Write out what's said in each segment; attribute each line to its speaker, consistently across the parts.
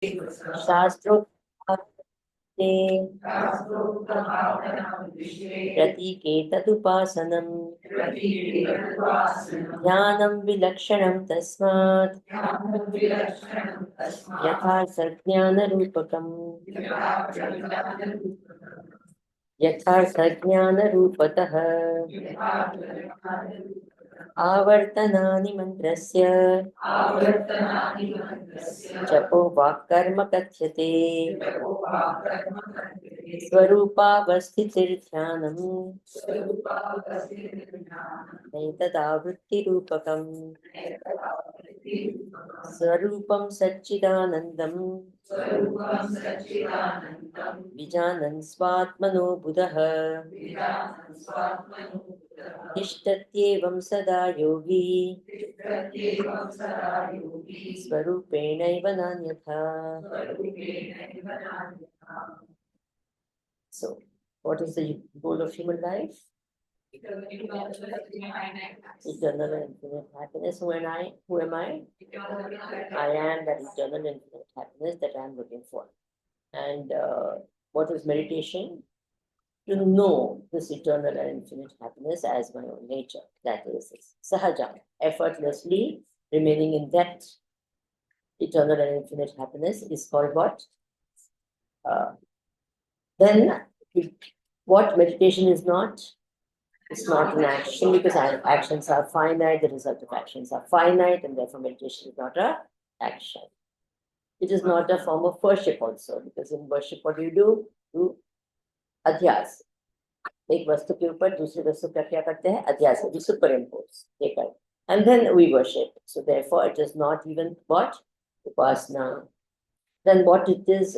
Speaker 1: शास्त्रोक्ते प्रतीकेतदुपासनम् ज्ञानं विलक्षणं तस्मात् यथार्थज्ञानरूपकम् यथार्थज्ञानरूपतः आवर्तनानि मन्त्रस्य जपो वाक्कर्म कथ्यते स्वरूपावस्थितिर्ध्यानम् नैतदावृत्तिरूपकम् स्वरूपं सच्चिदानन्दम् विजानन् स्वात्मनो बुधः तिष्ठत्येवं सदा योगी स्वरूपेणैव नान्यथा. So, what is the goal of human life? Eternal and infinite happiness. Who am I? Who am I? I am that eternal and infinite happiness that I am looking for. And what is meditation? To know this eternal and infinite happiness as my own nature. That is sahaja, effortlessly remaining in that eternal and infinite happiness is called what? Then what meditation is not? It's not an action because actions are finite, the result of actions are finite, and therefore meditation is not an action. It is not a form of worship also, because in worship, what do? You adhyas. एक वस्तु के ऊपर दूसरी वस्तु का क्या करते हैं? अध्यास. We superimpose. And then we worship. So therefore, it is not even what? Upasana. Then what it is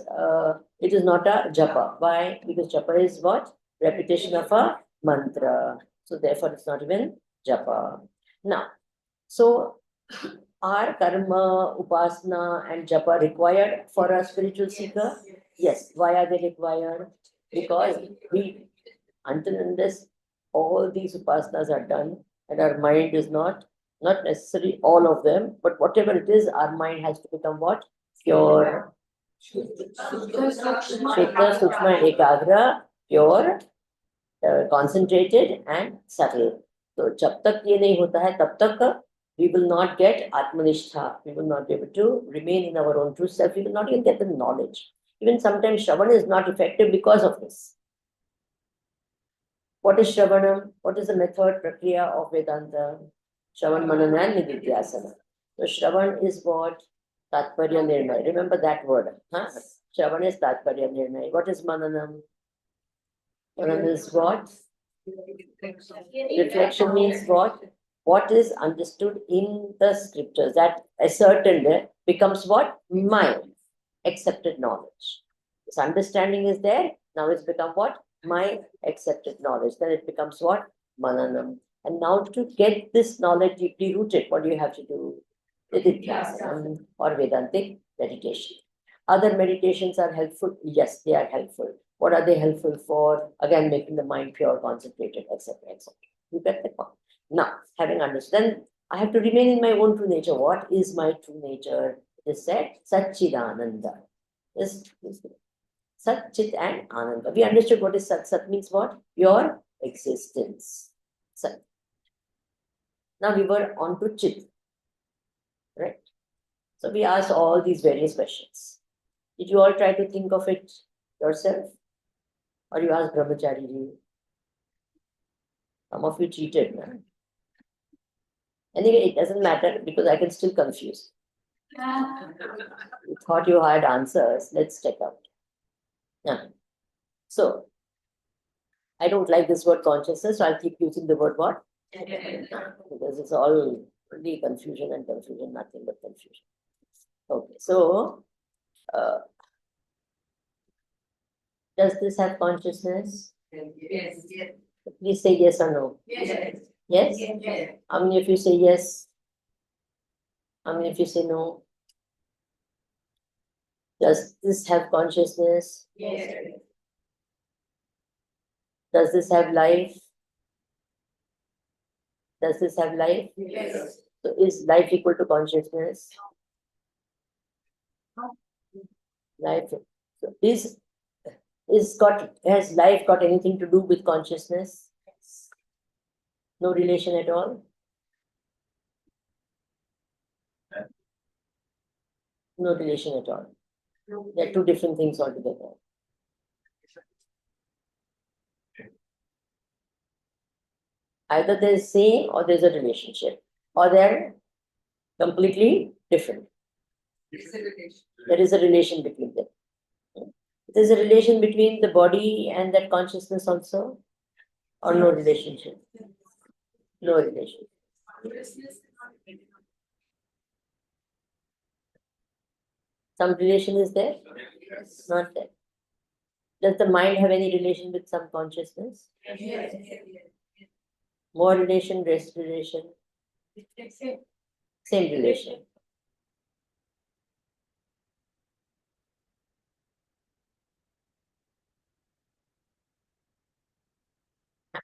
Speaker 1: not a japa. Why? Because japa is what? Repetition of a mantra. So therefore, it's not even japa. Now, so are karma, upasana, and japa required for a spiritual seeker? Yes. Why are they required? Because until unless all these upasanas are done and our mind is not necessarily all of them, but whatever it is, our mind has to become what? Pure. Shuddha, Sukshma, Ekagra, pure, concentrated and subtle. So jab tak ye nahi hota hai, tab tak we will not get Atmanishtha. We will not be able to remain in our own true self. We will not even get the knowledge. Even sometimes Shravan is not effective because of this. What is Shravanam? What is the method, prakriya of Vedanta? Shravan, Manana and Nididhyasana. So Shravan is what? Tatparya Nirnay. Remember that word. Huh? Shravan is Tatparya Nirnay. What is Mananam? Mananam is what? Reflection means what? What is understood in the scriptures, that ascertained becomes what? My accepted knowledge. This understanding is there. Now it's become what? My accepted knowledge. Then it becomes what? Mananam. And now to get this knowledge deeply rooted, what do you have to do? Nididhyasana or Vedantic meditation. Other meditations are helpful. Yes, they are helpful. What are they helpful for? Again, making the mind pure, concentrated, etc., etc. You get the point. Now, having understood, I have to remain in my own true nature. What is my true nature? It is said, Satchidananda. Yes, Sat, Chit, and Ananda. We understood what is Sat. Sat means what? Pure existence. Sat. Now we were on to Chit. Right? So we asked all these various questions. Did you all try to think of it yourself? Or you asked Brahmachari ji? Some of you cheated, man. Anyway, it doesn't matter because I can still confuse. You thought you had answers. Let's check out. Yeah. So, I don't like this word consciousness, so I'll keep using the word what? Because it's all only confusion and confusion, nothing but confusion. Okay, so does this have consciousness?
Speaker 2: Yes.
Speaker 1: Please say yes or no.
Speaker 2: Yes.
Speaker 1: Yes?
Speaker 2: Yes.
Speaker 1: How many of you say yes? How many of you say no? Does this have consciousness?
Speaker 2: Yes.
Speaker 1: Does this have life? Does this have life?
Speaker 2: Yes.
Speaker 1: So is life equal to consciousness? Life has life got anything to do with consciousness? No relation at all? No relation at all. They're two different things altogether. Either they're same or there's a relationship, or they're completely different. There is a relation between them. There's a relation between the body and that consciousness also, or no relationship? No relation. Some relation is there? Not there. Does the mind have any relation with some consciousness? More relation, less relation? Same relation.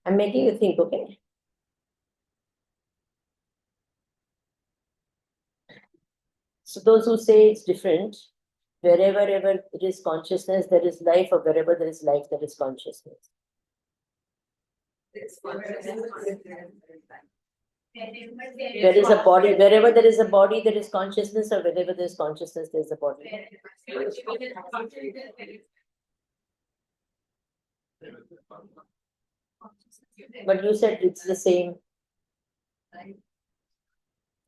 Speaker 1: I'm making you think, okay? So those who say it's different, wherever ever it is consciousness, there is life, or wherever there is life, there is consciousness. There is a body, wherever there is a body, there is consciousness, or wherever there is consciousness, there is a body. But you said it's the same.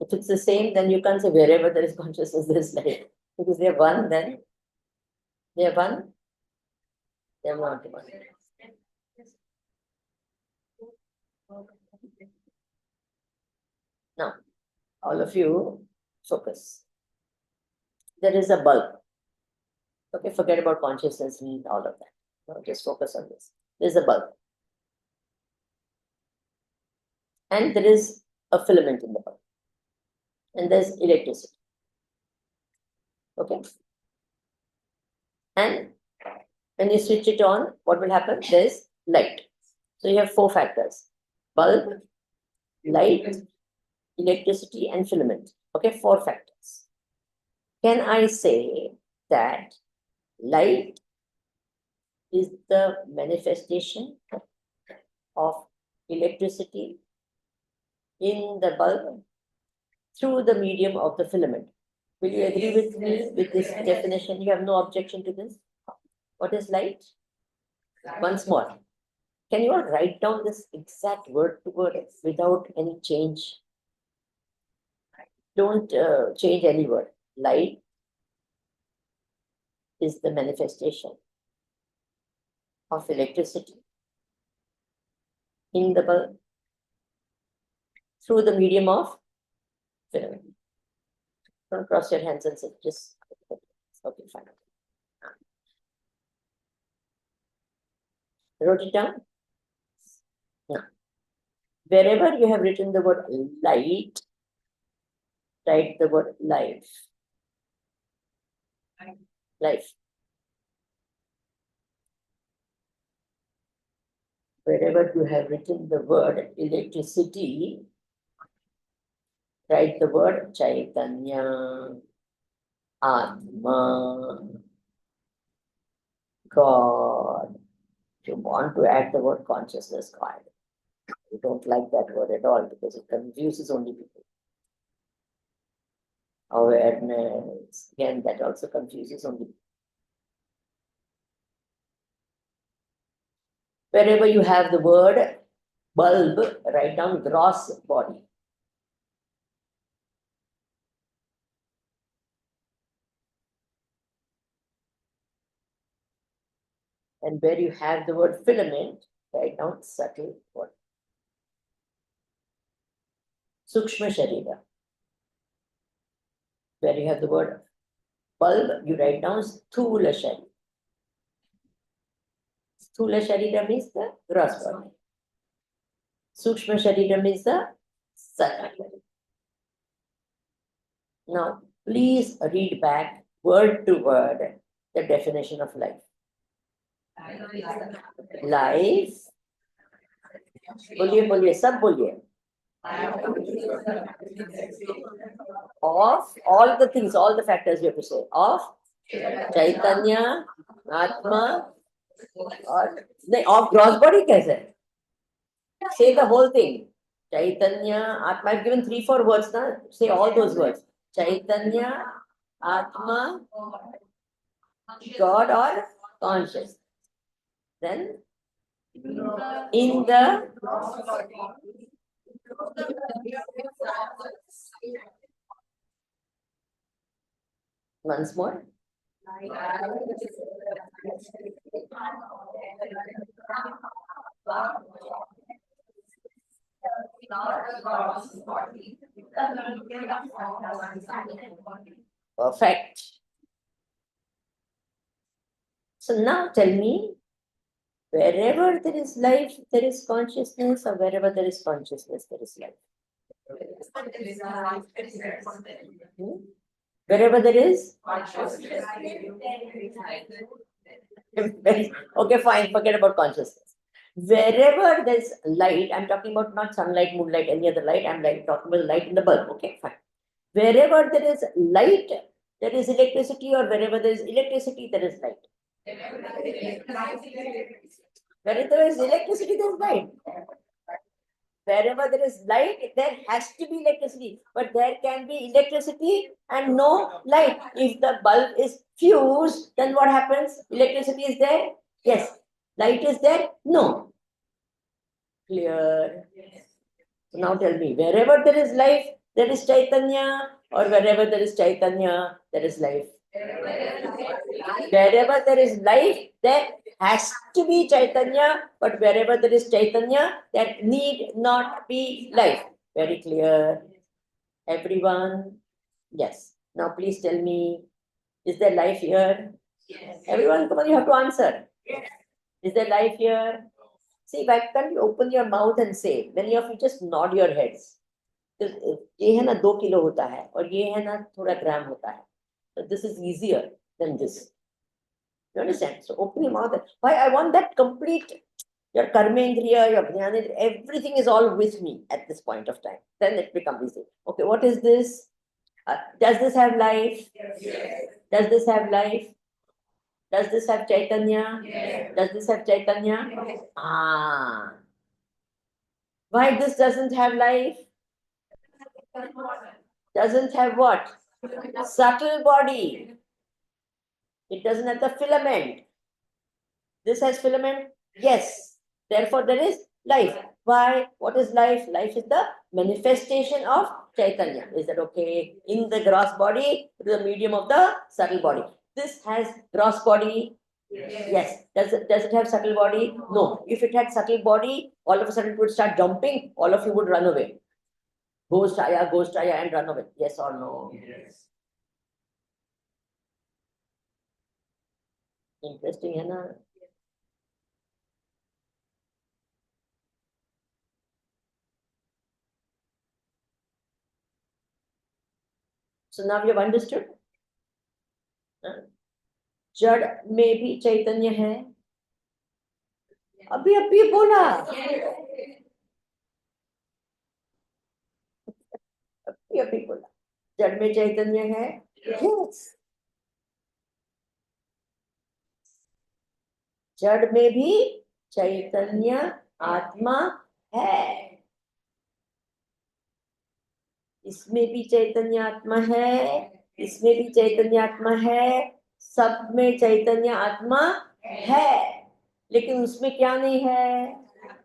Speaker 1: If it's the same, then you can't say wherever there is consciousness, there is life. Because they are one, then they are one. They are not one. Now, all of you, focus. There is a bulb. Okay, forget about consciousness and all of that. No, just focus on this. There is a bulb. And there is a filament in the bulb. And there's electricity. Okay. And when you switch it on, what will happen? There's light. So you have four factors: bulb, light, electricity, and filament. Okay, four factors. Can I say that light is the manifestation of electricity in the bulb through the medium of the filament? Will you agree with me with this definition? You have no objection to this? What is light? Once more, can you all write down this exact word to word without any change? Don't change any word. Light is the manifestation of electricity in the bulb through the medium of filament. Don't cross your hands and say, just, okay, fine. Wrote it down? No. Wherever you have written the word light, write the word life. Life. Wherever you have written the word electricity, write the word Chaitanya, Atma, God. If you want to add the word consciousness, God. You don't like that word at all because it confuses only people. Awareness, again, that also confuses only people. Wherever you have the word bulb, write down gross body. And where you have the word filament, write down subtle body. Sukshma Sharira. Where you have the word bulb, you write down Sthula Sharira. Sthula Sharira means the gross body. Sukshma Sharira means the subtle body. Now, please read back word to word the definition of life. Life, बोलिए सब बोलिए, of all the things, all the factors you have to say, of चैतन्य आत्मा और नहीं, of gross body कैसे? Say the whole thing. Chaitanya, Atma. I've given 3, 4 words now. Say all those words. Chaitanya, Atma, God or conscious. Then in the once more. Perfect. So now tell me, wherever there is life, there is consciousness, or wherever there is consciousness, there is life. Hmm? Wherever there is. Okay, fine, forget about consciousness. Wherever there's light, I'm talking about not sunlight, moonlight, any other light, I'm like talking about the light in the bulb. Okay, fine. Wherever there is light, there is electricity, or wherever there is electricity, there is light. Wherever there is electricity, there is light. Wherever there is light, there has to be electricity, but there can be electricity and no light. If the bulb is fused, then what happens? Electricity is there? Yes. Light is there? No. Clear? So now tell me, wherever there is life, there is Chaitanya, or wherever there is Chaitanya, there is life. Wherever there is life, there has to be Chaitanya, but wherever there is Chaitanya, there need not be life. Very clear. Everyone? Yes. Now please tell me, is there life here? Yes. Everyone, come on, you have to answer. Yes. Is there life here? See, why can't you open your mouth and say? Many of you just nod your heads. ये है ना 2 kilo होता है और ये है ना थोड़ा ग्राम होता है. So this is easier than this. You understand? So open your mouth. Why I want that complete, your karmendriya, your jnanendriya, everything is all with me at this point of time. Then it becomes easy. Okay, what is this? Does this have life? Yes. Does this have life? Does this have Chaitanya? Yes. Does this have Chaitanya? Yes. Ah. Why this doesn't have life? Doesn't have what? Subtle body. It doesn't have the filament. This has filament? Yes. Therefore, there is life. Why? What is life? Life is the manifestation of Chaitanya. Is that okay? In the gross body, through the medium of the subtle body. This has gross body. Yes. Does it have subtle body? No. If it had subtle body, all of a sudden it would start jumping. All of you would run away. Ghost aya, and run away. Yes or no? Yes. Interesting, है ना? So now you have understood. जड़ में भी चैतन्य है. अभी बोला. अभी बोला. जड़ में चैतन्य है. Yes. जड़ में भी चैतन्य आत्मा है. इसमें भी चैतन्य आत्मा है. इसमें भी चैतन्य आत्मा है. सब में चैतन्य आत्मा है. लेकिन उसमें क्या नहीं है?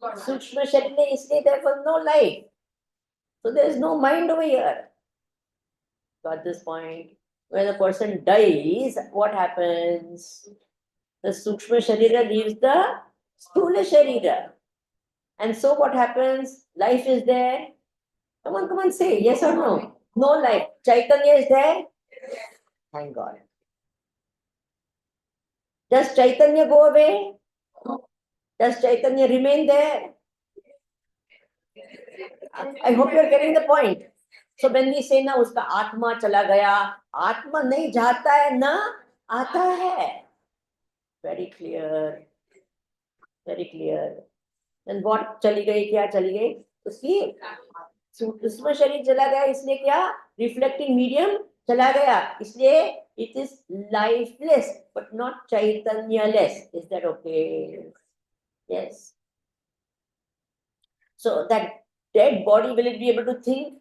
Speaker 1: सूक्ष्म शरीर में. इसलिए therefore no life. So there is no mind over here. Got this point? When a person dies, what happens? The Sukshma Sharira leaves the Sthula Sharira. And so what happens? Life is there. Come on, say yes or no. No life. Chaitanya is there? Thank God. Does Chaitanya go away? Does Chaitanya remain there? I hope you are getting the point. So when we say ना उसका आत्मा चला गया, आत्मा नहीं जाता है ना आता है. Very clear. Very clear. Then what चली गई? क्या चली गई? उसकी सूक्ष्म शरीर चला गया. इसलिए क्या? Reflecting medium चला गया. इसलिए It is lifeless, but not Chaitanya-less. Is that okay? Yes. So that dead body, will it be able to think?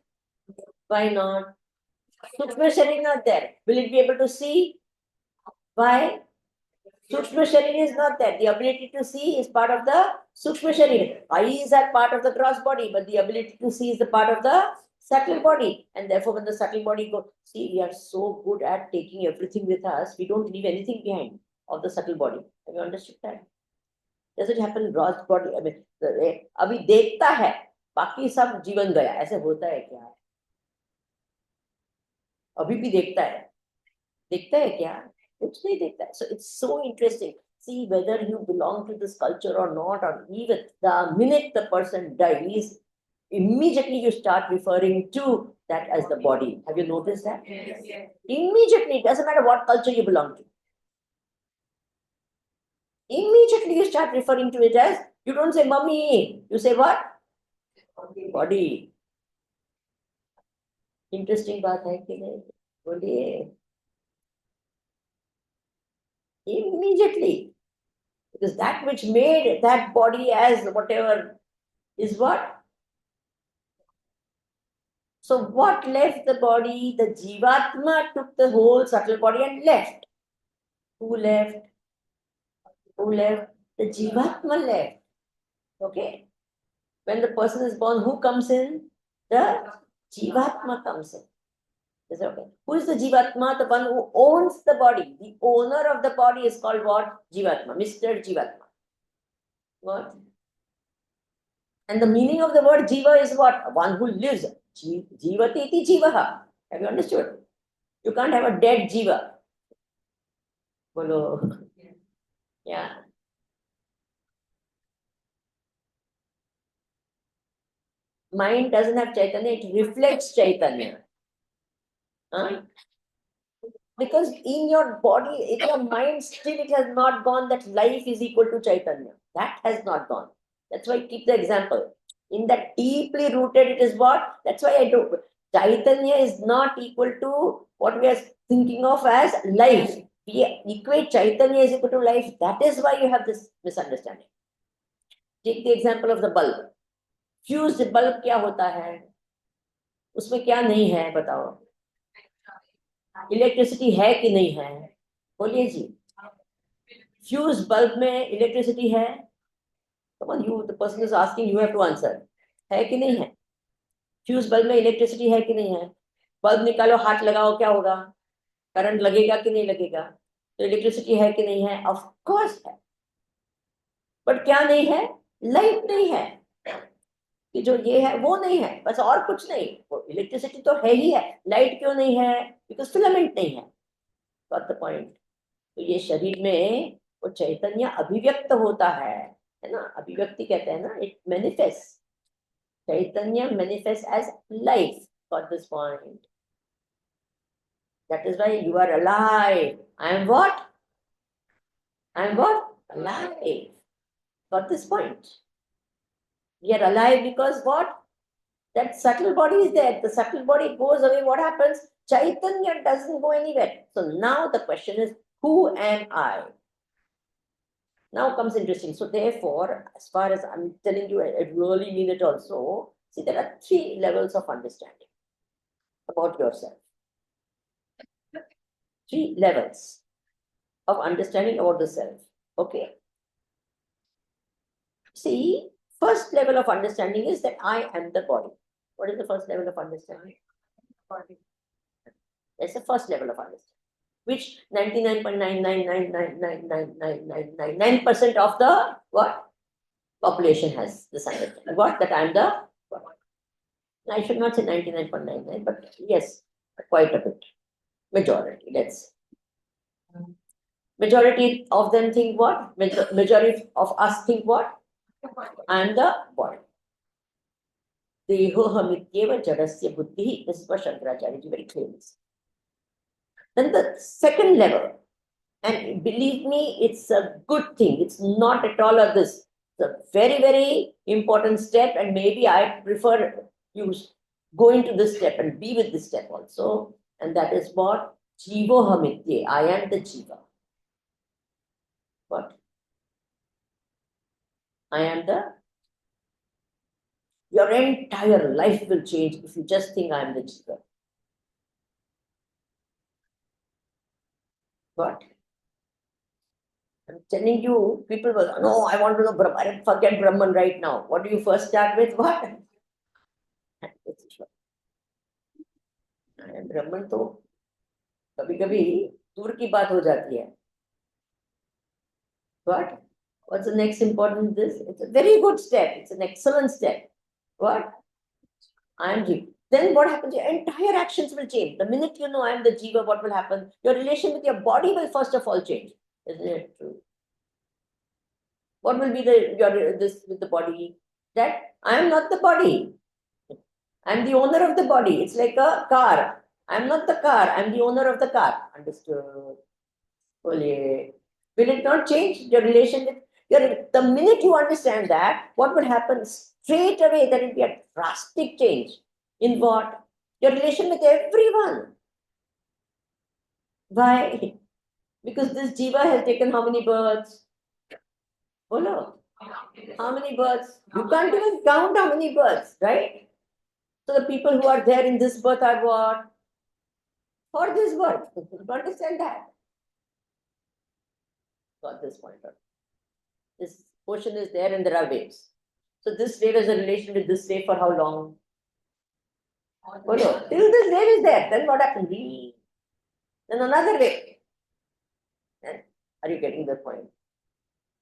Speaker 1: Why not? Sukshma Sharir not there. Will it be able to see? Why? Sukshma Sharir is not there. The ability to see is part of the Sukshma Sharir. Eyes are part of the gross body, but the ability to see is the part of the subtle body. And therefore, when the subtle body goes, see, we are so good at taking everything with us, we don't leave anything behind of the subtle body. Have you understood that? Does it happen in gross body? I mean, अभी देखता है, बाकी सब जीवन गया. ऐसे होता है क्या? अभी भी देखता है क्या? कुछ नहीं देखता है. So it's so interesting. See whether you belong to this culture or not, or even the minute the person dies, immediately you start referring to that as the body. Have you noticed that? Yes. Immediately, it doesn't matter what culture you belong to. Immediately you start referring to it as, you don't say mummy, you say what? Body. Interesting बात है कि नहीं? बोलिए. Immediately. Because that which made that body as whatever is what? So what left the body? The Jivatma took the whole subtle body and left. Who left? Who left? The Jivatma left. Okay? When the person is born, who comes in? The Jivatma comes in. Is that okay? Who is the Jivatma? The one who owns the body. The owner of the body is called what? Jivatma. Mr. Jivatma. What? And the meaning of the word Jiva is what? One who lives. Jivati iti Jivaha. Have you understood? You can't have a dead Jiva. Bolo. Yeah. Mind doesn't have Chaitanya, it reflects Chaitanya. Huh? Because in your body, in your mind, still it has not gone that life is equal to Chaitanya. That has not gone. That's why I keep the example. In that deeply rooted, it is what? That's why I do. Chaitanya is not equal to what we are thinking of as life. We equate Chaitanya is equal to life. That is why you have this misunderstanding. Take the example of the bulb. Fused bulb क्या होता है? उसमें क्या नहीं है बताओ? Electricity है कि नहीं है? बोलिए जी. फ्यूज बल्ब में इलेक्ट्रिसिटी है? Come on, you, the person is asking, you have to answer. है कि नहीं है? फ्यूज बल्ब में इलेक्ट्रिसिटी है कि नहीं है? बल्ब निकालो, हाथ लगाओ, क्या होगा? करंट लगेगा कि नहीं लगेगा? तो इलेक्ट्रिसिटी है कि नहीं है? ऑफ कोर्स है. बट क्या नहीं है? लाइट नहीं है. कि जो ये है वो नहीं है, बस और कुछ नहीं. वो इलेक्ट्रिसिटी तो है ही है. लाइट क्यों नहीं है? बिकॉज फिलामेंट नहीं है. Got the point. तो ये शरीर में वो चैतन्य अभिव्यक्त होता है ना? अभिव्यक्ति कहते हैं ना, it manifest. Chaitanya manifest as life. Got this point. That is why you are alive. I am what? I am what? Alive. Got this point. We are alive because what? That subtle body is there. The subtle body goes away. What happens? Chaitanya doesn't go anywhere. So now the question is, who am I? Now comes interesting. So therefore, as far as I'm telling you, I really mean it also. See, there are 3 levels of understanding about yourself. 3 levels of understanding about the self. Okay. See, first level of understanding is that I am the body. What is the first level of understanding? Body. That's the first level of understanding, which 99.999999999% of the what? Population has this understanding. What? That I am the body. I should not say 99.99, but yes, quite a bit. Majority, let's say. Majority of them think what? Majority of us think what? I am the body. Dehohamityeva jadasya buddhi. This is what Shankaracharya ji very clearly says. Then the second level, and believe me, it's a good thing. It's not at all of this. It's a very, very important step, and maybe I prefer you go into this step and be with this step also. And that is what? Jivohamitye. I am the Jiva. What? I am the. Your entire life will change if you just think I am the Jiva. What? I'm telling you, people will, no, I want to know Brahman. Forget Brahman right now. What do you first start with? What? ब्राह्मण तो कभी कभी दूर की बात हो जाती है. What? What's the next important this? It's a very good step. It's an excellent step. What? I am Jiva. Then what happens? Your entire actions will change. The minute you know I am the Jiva, what will happen? Your relation with your body will first of all change. Isn't it true? What will be your this with the body? That I am not the body. I am the owner of the body. It's like a car. I am not the car. I am the owner of the car. Understood? Only. Will it not change your relation with the minute you understand that, what will happen straight away? There will be a drastic change in what? Your relation with everyone. Why? Because this Jiva has taken how many births? Oh no. How many births? You can't even count how many births, right? So the people who are there in this birth are what? For this birth. You understand that? Got this point out. This ocean is there and there are waves. So this wave has a relation with this wave for how long? Oh no, till this wave is there, then what happens? Then another wave. Are you getting the point?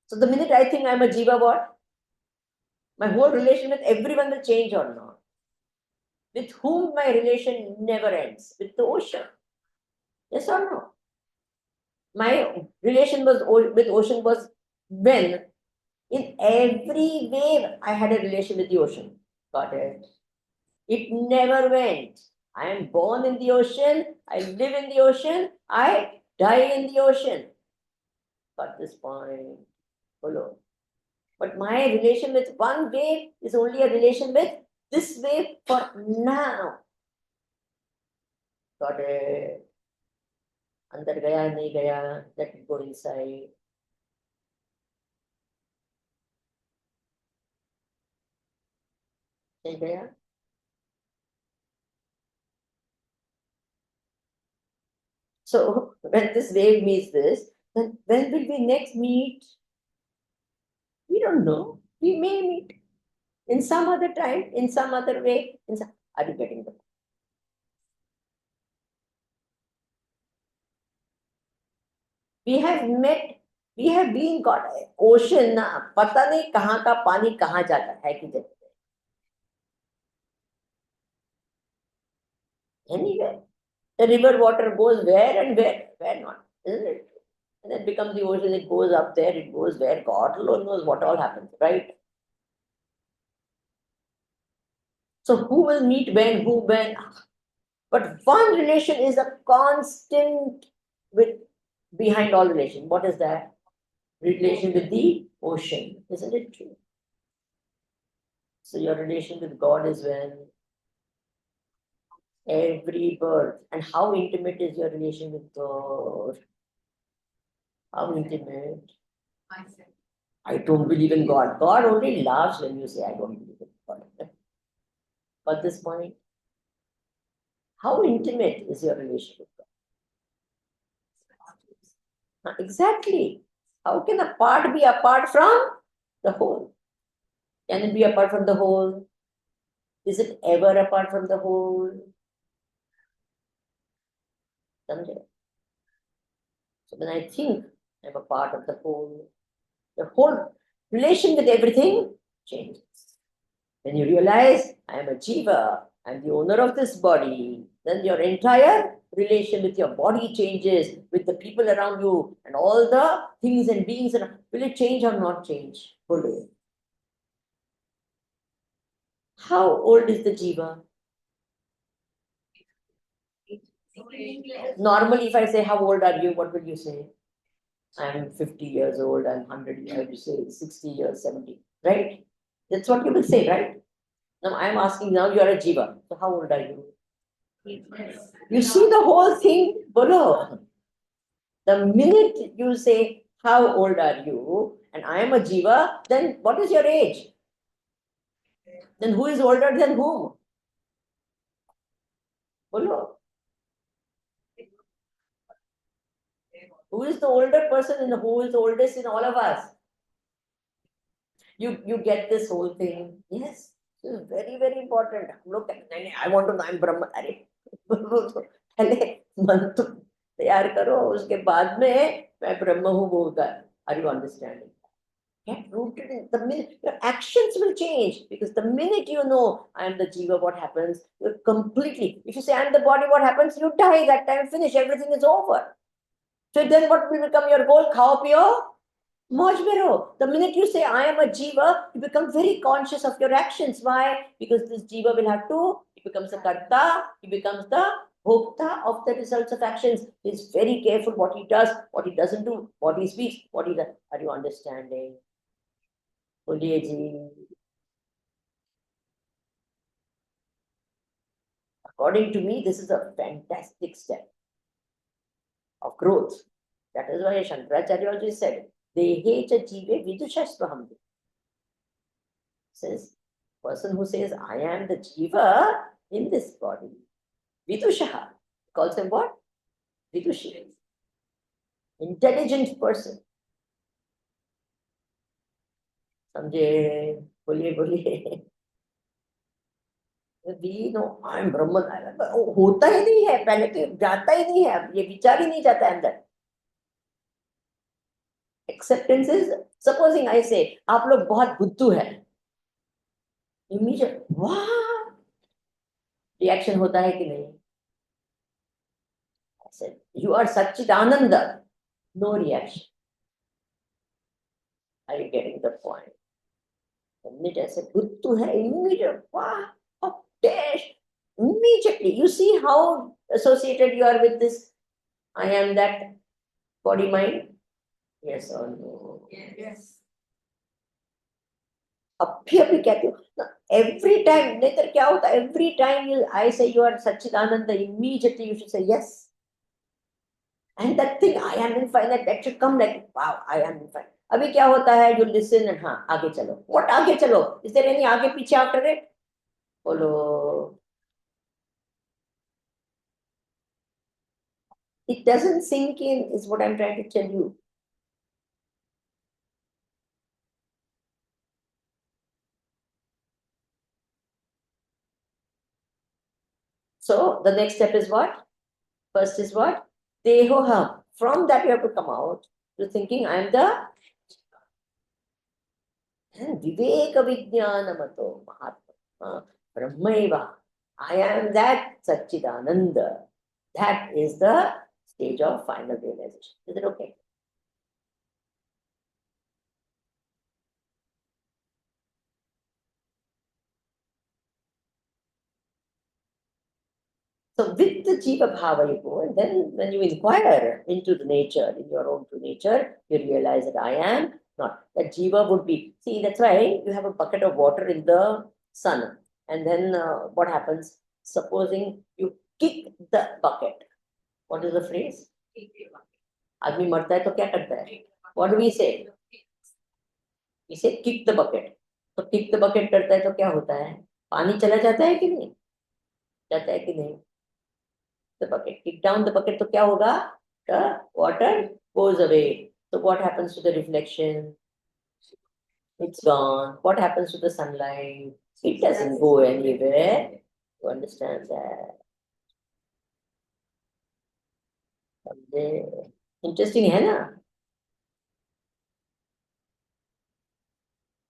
Speaker 1: So the minute I think I'm a Jiva, what? My whole relation with everyone will change or not? With whom my relation never ends? With the ocean. Yes or no? My relation was with ocean was when in every wave I had a relation with the ocean. Got it? It never went. I am born in the ocean, I live in the ocean, I die in the ocean. Got this point? Follow. But my relation with one wave is only a relation with this wave for now. Got it? अंदर गया नहीं गया, let it go inside. नहीं गया. So when this wave meets this, then when will we next meet? We don't know. We may meet in some other time, in some other way. Are you getting the point? We have met, we have been got ocean ना पता नहीं कहाँ का पानी कहाँ जाता है कि जाता है. Anywhere. The river water goes where and where not, isn't it? And it becomes the ocean, it goes up there, it goes where, God alone knows what all happens, right? So who will meet when? But one relation is a constant with behind all relation. What is that? Relation with the ocean, isn't it true? So your relation with God is when every birth. And how intimate is your relation with God? How intimate? I don't believe in God. God only laughs when you say, I don't believe in God. But this point, how intimate is your relation with God? Exactly. How can a part be apart from the whole? Can it be apart from the whole? Is it ever apart from the whole? Someday. So when I think I'm a part of the whole relation with everything changes. When you realize I am a jiva, I'm the owner of this body, then your entire relation with your body changes, with the people around you, and all the things and beings. Will it change or not change? Follow. How old is the jiva? Normally, if I say, how old are you? What will you say? I'm 50 years old, I'm 100 years, you say 60 years, 70, right? That's what you will say, right? Now I'm asking, now you are a jiva. So how old are you? You see the whole thing below. The minute you say, how old are you? And I am a jiva, then what is your age? Then who is older than whom? Bolo. Who is the older person and who is the oldest in all of us? You get this whole thing. Yes. This is very, very important. Look, I want to know I'm Brahma. अरे पहले मन तो तैयार करो उसके बाद में मैं ब्रह्म हूँ बोलकर. Are you understanding? Get rooted in the minute your actions will change because the minute you know I am the jiva, what happens? You're completely. If you say I am the body, what happens? You die. That time finish. Everything is over. So then what will become your goal? Khao pio, moj bero. The minute you say I am a jiva, you become very conscious of your actions. Why? Because this jiva will have to. He becomes a karta. He becomes the bhokta of the results of actions. He's very careful what he does, what he doesn't do, what he speaks, what he does. Are you understanding? बोलिए जी. According to me, this is a fantastic step of growth. That is why Shankaracharya also said, Dehe cha jive vidushasvaham. Says, person who says, I am the jiva in this body, vidushaha, calls him what? Vidushi. Intelligent person. समझे? बोलिए बोलिए. We know I'm Brahman. होता ही नहीं है, पहले तो जाता ही नहीं है, अब ये विचार ही नहीं जाता है अंदर. Acceptance is, supposing I say, आप लोग बहुत बुद्धू है. Immediate, वाह, reaction होता है कि नहीं? I said, you are Satchidananda. No reaction. Are you getting the point? The minute I said, बुद्धू है, immediate, वाह, oh, dash. Immediately, you see how associated you are with this. I am that body mind. Yes or no?
Speaker 2: Yes.
Speaker 1: अभी कहती हूँ every time. नहीं तो क्या होता? Every time I say you are Satchidananda, immediately you should say yes. And that thing I am infinite, that should come like wow, I am infinite. अभी क्या होता है? You listen and हाँ आगे चलो. What आगे चलो? Is there any आगे पीछे after it? बोलो. It doesn't sink in, is what I'm trying to tell you. So the next step is what? First is what? Dehoham. From that you have to come out to thinking I am the Viveka Vijnanamato Mahatma Brahmaiva. I am that Satchidananda. That is the stage of final realization. Is it okay? So with the Jiva Bhava you go, and then when you inquire into the nature, in your own true nature, you realize that I am not. That Jiva would be. See, that's why you have a bucket of water in the sun. And then what happens? Supposing you kick the bucket. What is the phrase? आदमी मरता है तो क्या करता है? What do we say? We say kick the bucket. तो kick the bucket करता है तो क्या होता है? पानी चला जाता है कि नहीं? जाता है कि नहीं? The bucket. Kick down the bucket तो क्या होगा? The water goes away. So what happens to the reflection? It's gone. What happens to the sunlight? It doesn't go anywhere. You understand that? Interesting है ना?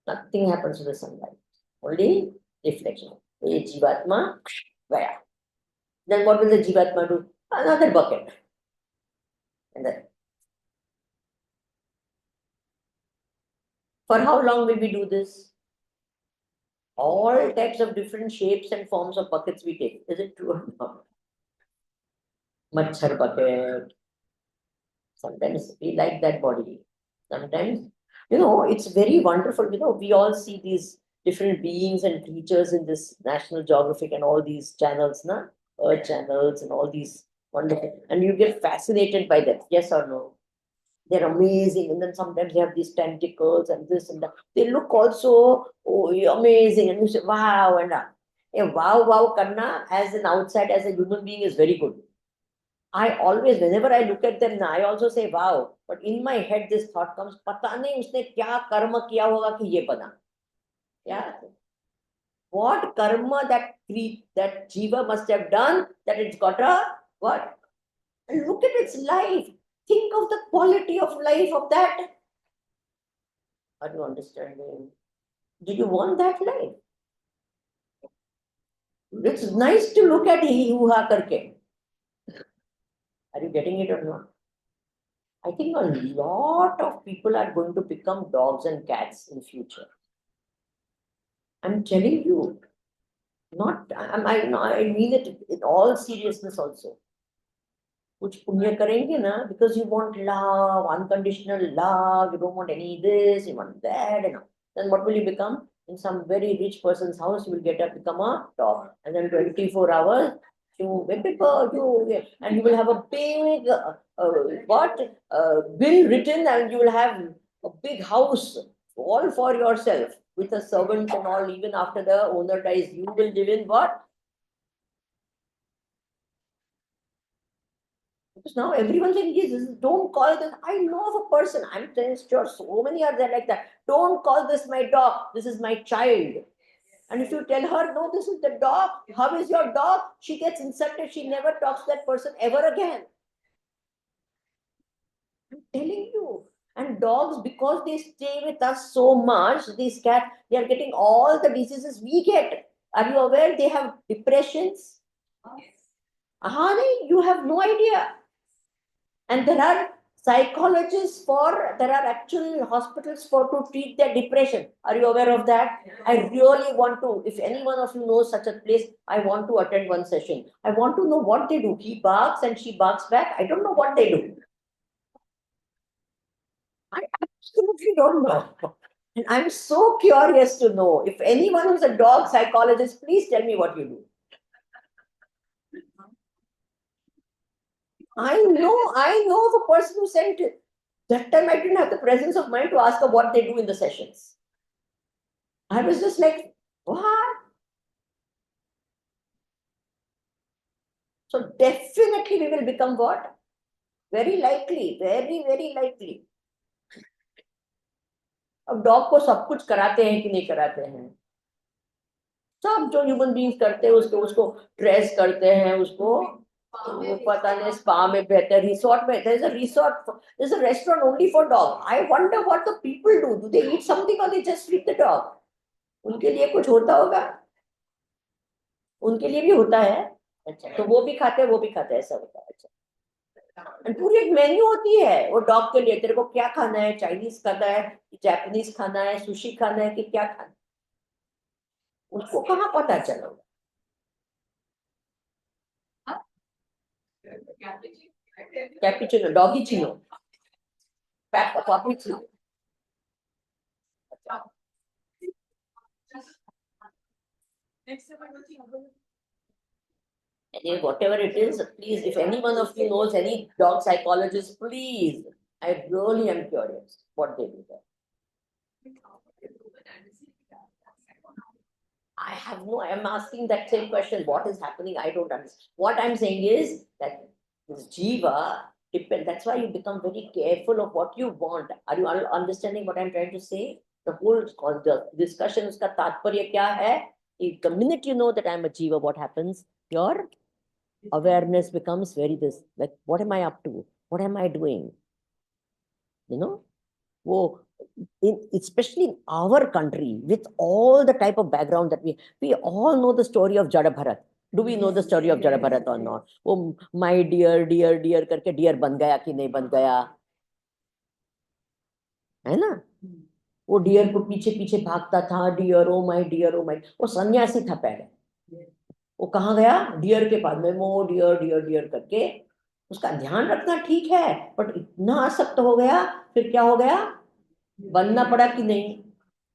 Speaker 1: Nothing happens to the sunlight. Only reflection. ये जीवात्मा गया. Then what will the Jivatma do? Another bucket. And then, for how long will we do this? All types of different shapes and forms of buckets we take. Is it true or not? Machhar bucket. Sometimes we like that body. Sometimes, it's very wonderful. We all see these different beings and creatures in this National Geographic and all these channels, na? earth channels and all these wonderful, and you get fascinated by them. Yes or no? They're amazing, and then sometimes they have these tentacles and this and that. They look also amazing, and you say, wow, and wow, wow, karna as an outside, as a human being is very good. I always, whenever I look at them, now, I also say, wow. But in my head, this thought comes, पता नहीं उसने क्या कर्म किया होगा कि ये बना. Yeah. What karma that jiva must have done that it's got a what? And look at its life. Think of the quality of life of that. Are you understanding? Do you want that life? It's nice to look at he who ha karke. Are you getting it or not? I think a lot of people are going to become dogs and cats in future. I'm telling you, not I mean it in all seriousness also. कुछ पुण्य करेंगे ना, because you want love, unconditional love, you don't want any this, you want that, and then what will you become? In some very rich person's house, you will get up, become a dog, and then 24 hours, and you will have a big bill written, and you will have a big house all for yourself with a servant and all. Even after the owner dies, you will live in what? Because now everyone saying, yes, don't call this. I know of a person, I'm telling sure so many are there like that. Don't call this my dog, this is my child. And if you tell her, no, this is the dog, how is your dog? She gets insulted, she never talks to that person ever again. I'm telling you. And dogs, because they stay with us so much, these cats, they are getting all the diseases we get. Are you aware they have depressions? Ahani, you have no idea. And there are psychologists there are actual hospitals for to treat their depression. Are you aware of that? I really want to, if any one of you knows such a place, I want to attend one session. I want to know what they do. He barks and she barks back. I don't know what they do. I absolutely don't know. And I'm so curious to know. If anyone who's a dog psychologist, please tell me what you do. I know of a person who sent it. That time I didn't have the presence of mind to ask her what they do in the sessions. I was just like, what? So definitely we will become what? Very likely, very, very likely. अब dog को सब कुछ कराते हैं कि नहीं कराते हैं? सब जो ह्यूमन बींग्स करते हैं उसको ड्रेस करते हैं, उसको वो पता नहीं स्पा में बेहतर रिसोर्ट में, there's a resort, there's a restaurant only for dog. I wonder what the people do they eat something or they just feed the dog? उनके लिए कुछ होता होगा, उनके लिए भी होता है. अच्छा, तो वो भी खाते हैं, वो भी खाते हैं, ऐसा होता है. अच्छा, पूरी एक मेन्यू होती है वो डॉग के लिए. तेरे को क्या खाना है? चाइनीज खाना है, जापानीज खाना है, सुशी खाना है कि क्या खाना? उसको कहाँ पता चलेगा? Cappuccino, doggy Chino, cappuccino. Anyway, whatever it is, please, if any one of you knows any dog psychologist, please, I really am curious what they do there. I have no, I'm asking that same question. What is happening? I don't understand. What I'm saying is that this jiva depend. That's why you become very careful of what you want. Are you understanding what I'm trying to say? The whole the discussion is ka तात्पर्य क्या है? The minute you know that I'm a jiva, what happens? Your awareness becomes very this. Like, what am I up to? What am I doing? You know? Whoa. Especially in our country, with all the type of background that we all know the story of Jada Bharat. Do we know the story of Jada Bharat or not? Oh, my dear, dear, dear करके dear बन गया कि नहीं बन गया, है ना? वो डियर को पीछे पीछे भागता था, dear oh my dear oh my. वो सन्यासी था पहले. वो कहाँ गया? डियर के पास में, मो डियर डियर डियर करके. उसका ध्यान रखना ठीक है, बट इतना आसक्त हो गया, फिर क्या हो गया? बनना पड़ा कि नहीं?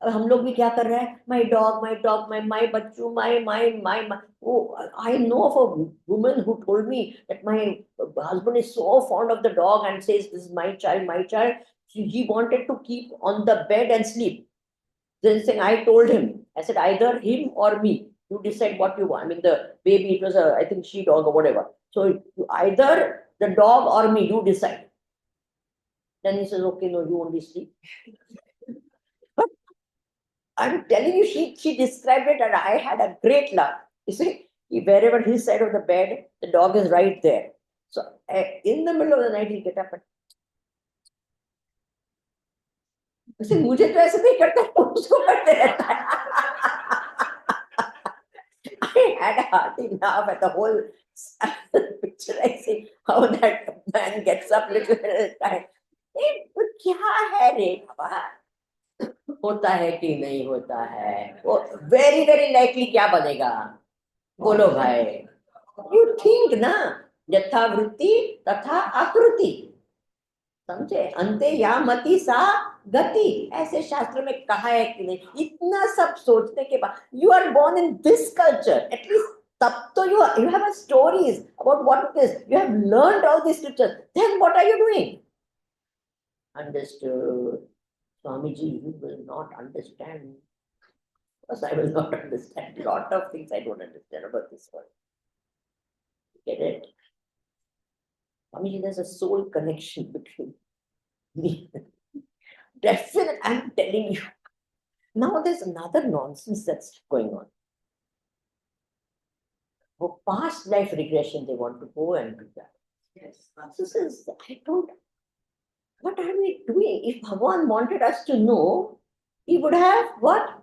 Speaker 1: अब हम लोग भी क्या कर रहे हैं, my dog, my Bachchu, my. Oh, I know of a woman who told me that my husband is so fond of the dog and says, this is my child, my child. He wanted to keep on the bed and sleep. Then saying, I told him, I said, either him or me. You decide what you want. I mean, the baby, it was I think she dog or whatever. So either the dog or me, you decide. Then he says, okay, no, you only sleep. But I'm telling you, she described it and I had a great laugh. You see, wherever his side of the bed, the dog is right there. So in the middle of the night, he'll get up and say, मुझे तो ऐसे नहीं करता है, उसको करते रहता है. I had a hearty laugh at the whole picture. I see how that man gets up little at a time. क्या है रे बाबा, होता है कि नहीं होता है, वो वेरी वेरी लाइकली क्या बनेगा, बोलो भाई. यू थिंक ना, यथा वृत्ति तथा आकृति, समझे, अंते या मति सा गति, ऐसे शास्त्र में कहा है कि नहीं. इतना सब सोचने के बाद, you are born in this culture, at least तब तो you have a stories about what it is, you have learned all these scriptures, then what are you doing? Understood. Swamiji, you will not understand. Because I will not understand. A lot of things I don't understand about this world. Get it? Swamiji, there's a soul connection between me. Definitely, I'm telling you. Now there's another nonsense that's going on. For past life regression, they want to go and do that. Yes. This is, I don't, what are we doing? If Bhagavan wanted us to know, he would have what?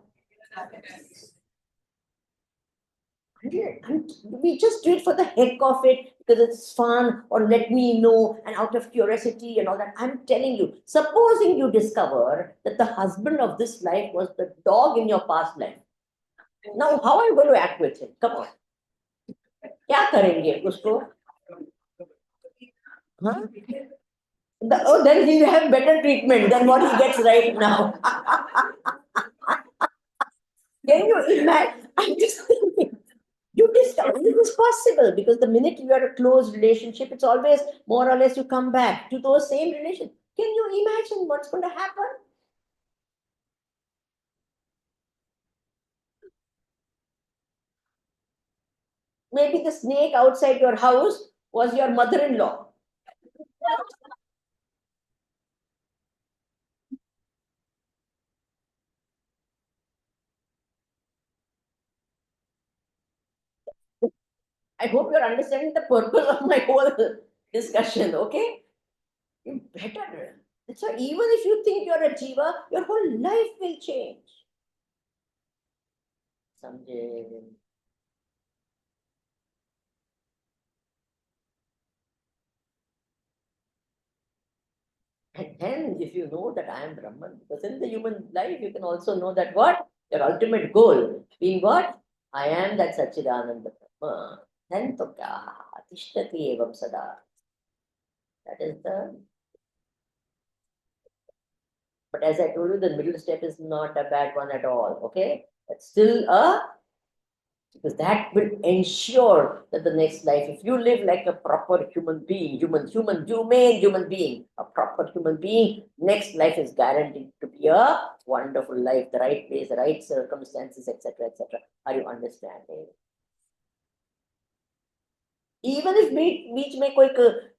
Speaker 1: And we just do it for the heck of it because it's fun, or let me know, and out of curiosity and all that. I'm telling you, supposing you discover that the husband of this life was the dog in your past life. Now, how are you going to act with him? Come on. क्या करेंगे उसको? Huh? Oh, then he'll have better treatment than what he gets right now. Can you imagine? I'm just thinking. You discover it is possible because the minute you are a close relationship, it's always more or less you come back to those same relations. Can you imagine what's going to happen? Maybe the snake outside your house was your mother-in-law. I hope you're understanding the purpose of my whole discussion, okay? You better. So even if you think you're a jiva, your whole life will change. Someday. And then if you know that I am Brahman, because in the human life, you can also know that what? Your ultimate goal being what? I am that Sachidananda Brahma. Then to kya? Tishtati evam sada. That is the. But as I told you, the middle step is not a bad one at all. Okay? That's still a, because that will ensure that the next life, if you live like a proper human being, humane human being, a proper human being, next life is guaranteed to be a wonderful life, the right place, the right circumstances, etc., etc. Are you understanding? Even if बीच में कोई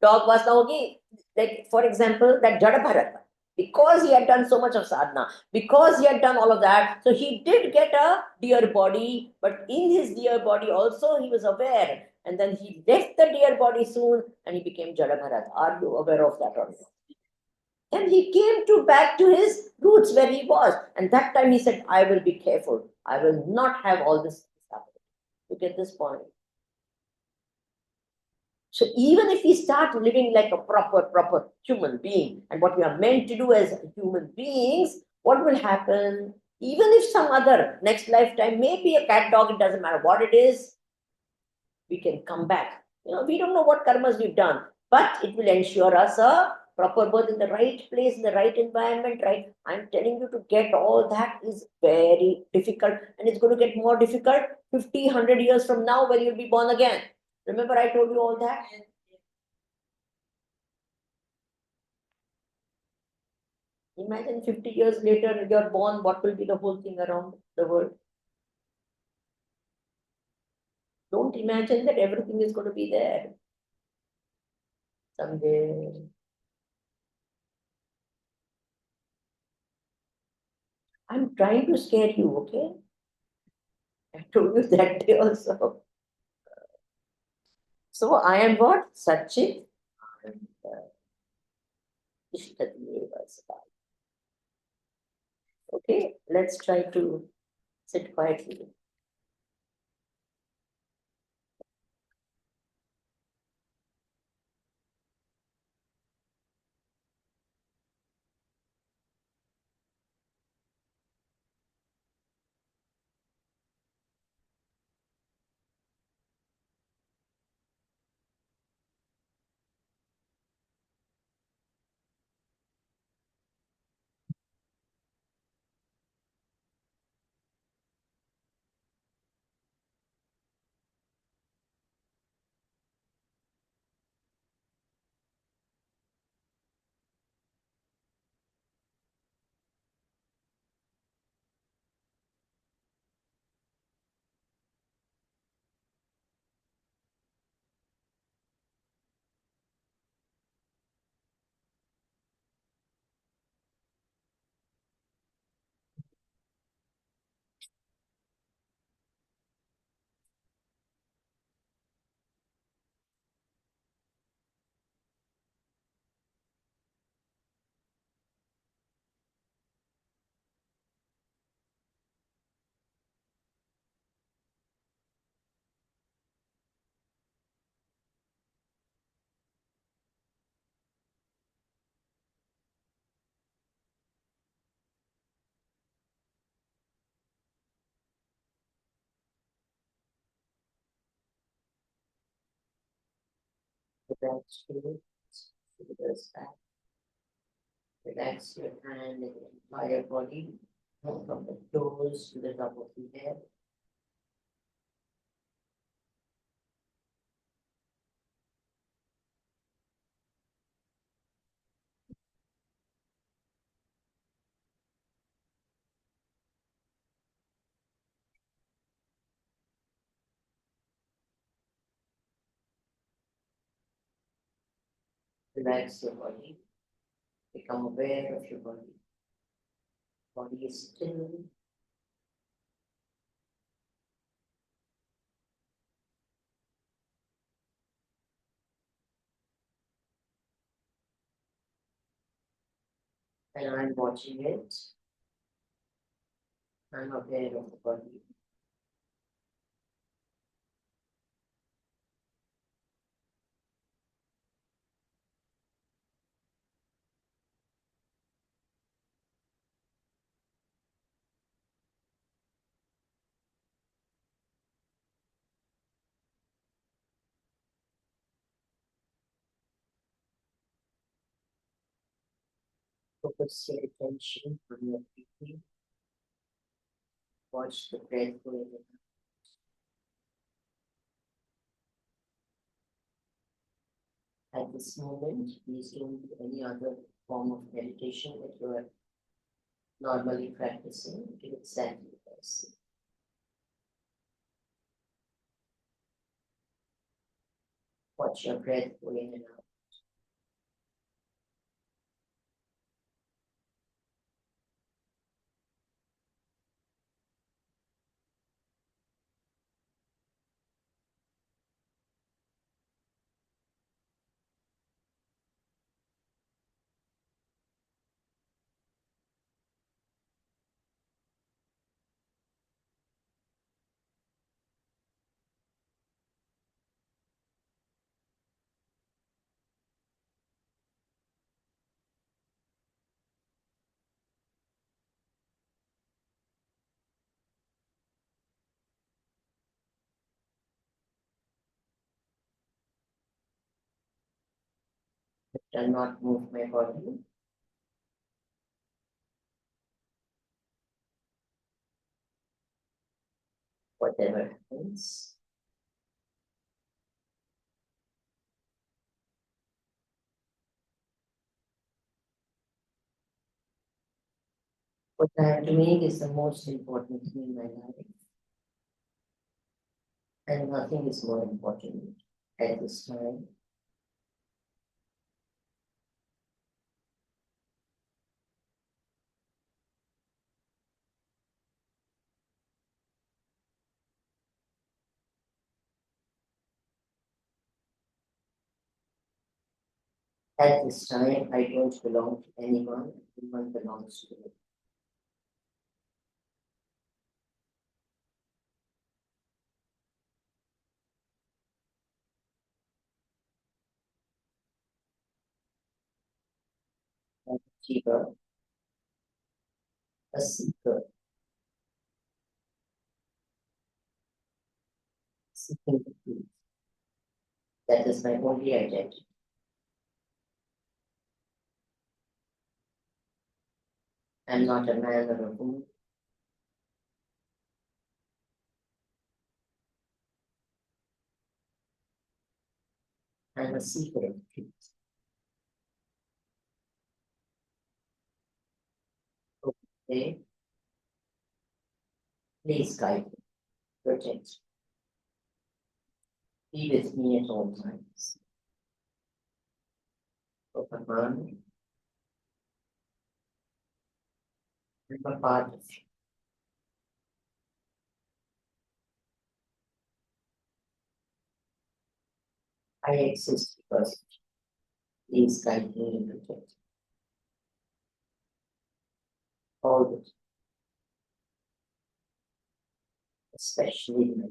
Speaker 1: dog वासना होगी, like for example that Jada Bharat, because he had done so much of sadhana, because he had done all of that, so he did get a dear body, but in his dear body also he was aware, and then he left the dear body soon and he became Jada Bharat. Are you aware of that or not? And he came back to his roots where he was, and that time he said, I will be careful, I will not have all this stuff. You get this point? So even if we start living like a proper human being, and what we are meant to do as human beings, what will happen? Even if some other next lifetime, maybe a cat, dog, it doesn't matter what it is, we can come back. We don't know what karmas we've done, but it will ensure us a proper birth in the right place, in the right environment, right? I'm telling you, to get all that is very difficult, and it's going to get more difficult 50, 100 years from now when you'll be born again. Remember, I told you all that? Imagine 50 years later, you're born, what will be the whole thing around the world? Don't imagine that everything is going to be there someday. I'm trying to scare you, okay? I told you that day also. So I am what? Sachit and Ishtadeva Sada. Okay, let's try to sit quietly. Relax your shoulders back. Relax your hand and the entire body, from the toes to the top of the head. Relax your body. Become aware of your body. Body is still. And I'm watching it. I'm aware of the body. Focus your attention on your breathing. Watch the breath going in. At this moment, please don't do any other form of meditation that you are normally practicing. Do exactly this. Watch your breath going in and out. Shall not move my body. Whatever happens. What I am doing is the most important thing in my life. And nothing is more important at this time. At this time, I don't belong to anyone. Everyone belongs to me. I'm a seeker, a seeker, seeking the truth. That is my only identity. I'm not a man or a woman. I'm a seeker of truth. Okay? Please guide me, protect me. Be with me at all times. Open mind. I'm a part of you. I exist because of you. Please guide me and protect me. All the time, especially in my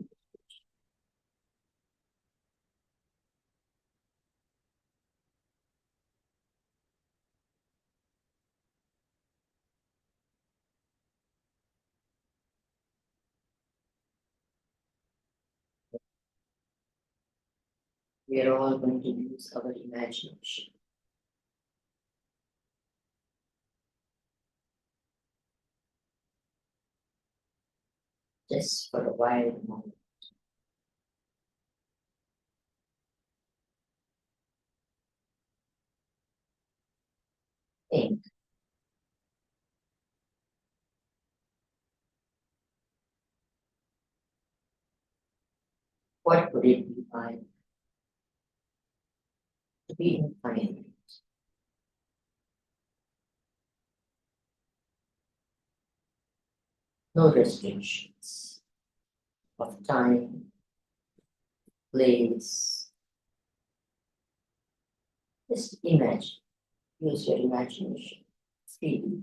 Speaker 1: we are all going to use our imagination. Just for a while moment. Think, what would it be like to be infinite? No restrictions of time, place. Just imagine. Use your imagination. Feel.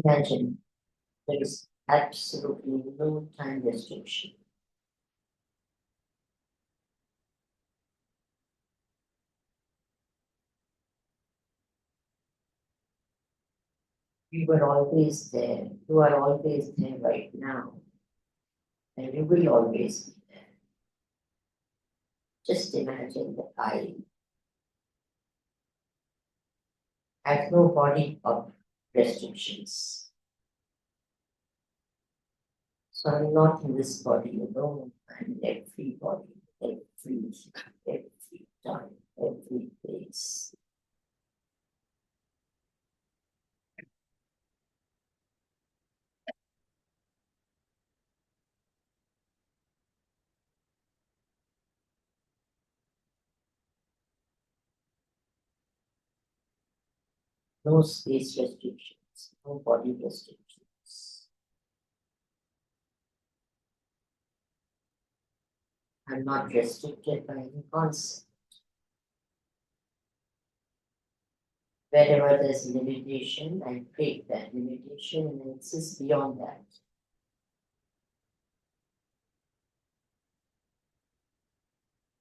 Speaker 1: Imagine there is absolutely no time restriction. You were always there. You are always there right now. And you will always be there. Just imagine that I have no body of restrictions. So I'm not in this body alone. I'm in every body, every time, every place. No space restrictions, no body restrictions. I'm not restricted by any concept. Wherever there's limitation, I break that limitation and exist beyond that.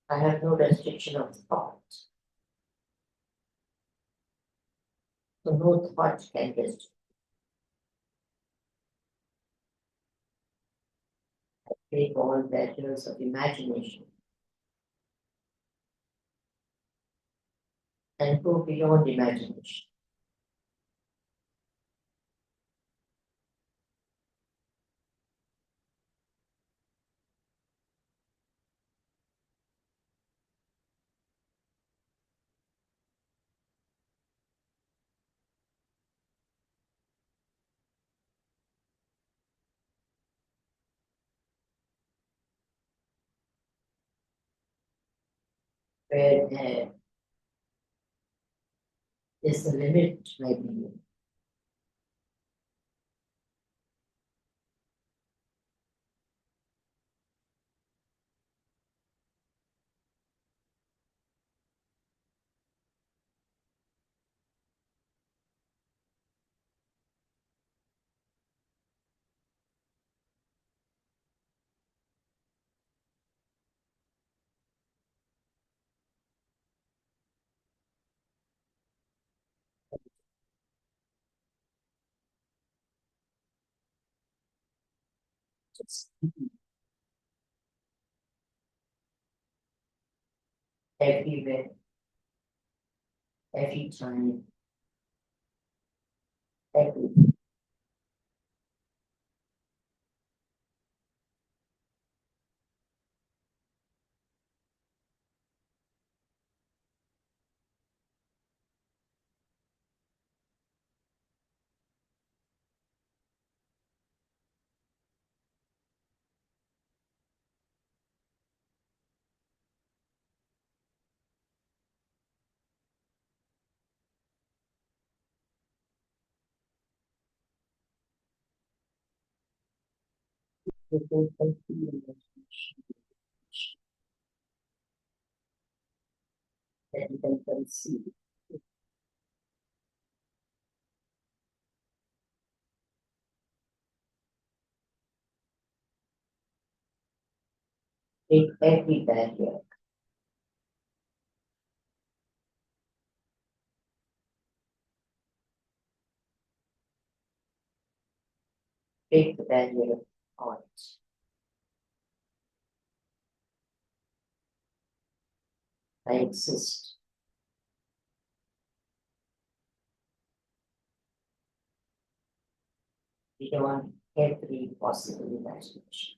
Speaker 1: I have no restriction of thought. So no thought can just take all pleasures of imagination and go beyond imagination. Where there is a limit, maybe. Just everywhere, every time, every little that you can conceive. Take every barrier, take the barrier of thought. I exist beyond every possible imagination.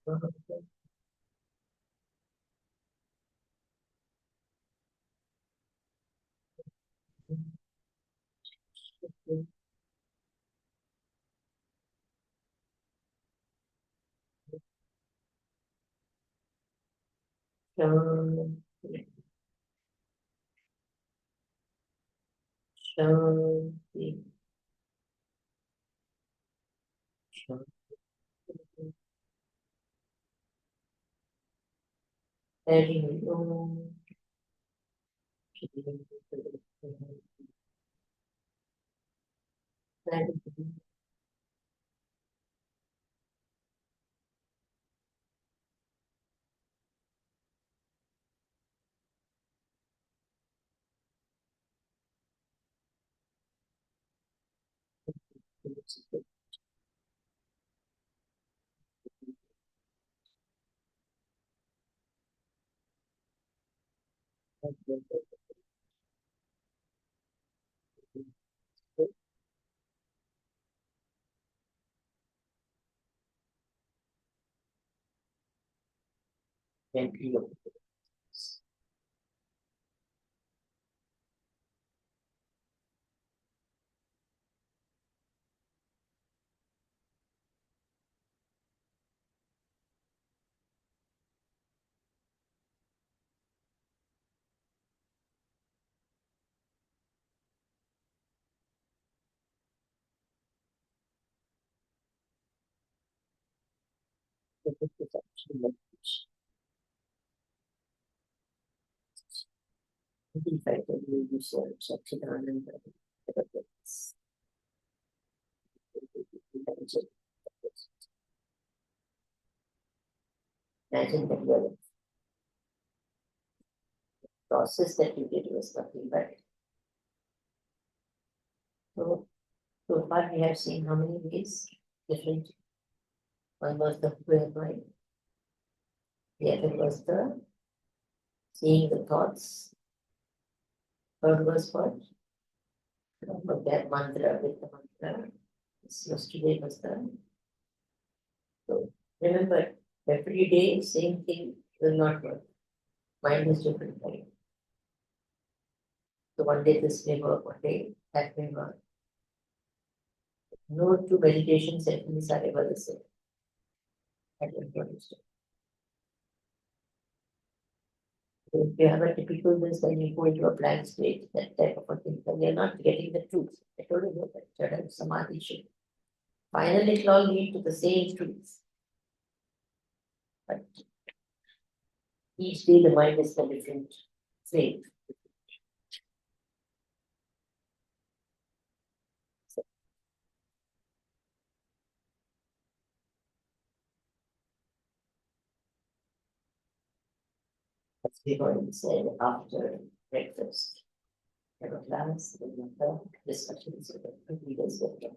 Speaker 1: Shanti, Shanti, Hari Om. Thank you. In fact, I will use Satchidananda. Imagine that your process that you did was nothing but. So far we have seen how many ways different. One was the prayer mind, the other was the seeing the thoughts. Third was what? That mantra with the mantra. This yesterday was the. So remember, every day same thing will not work. Mind is different, right? So one day this may work, one day that may work. No two meditation sessions are ever the same. That is what is true. So if you have a typical this, then you go into a blank state, that type of a thing, then you're not getting the truth. I told you about that, Jada Samadhi should. Finally, it will all lead to the same truth. But each day the mind is a different state. As we already said, after breakfast, have a class, then have a discussions with the leaders of the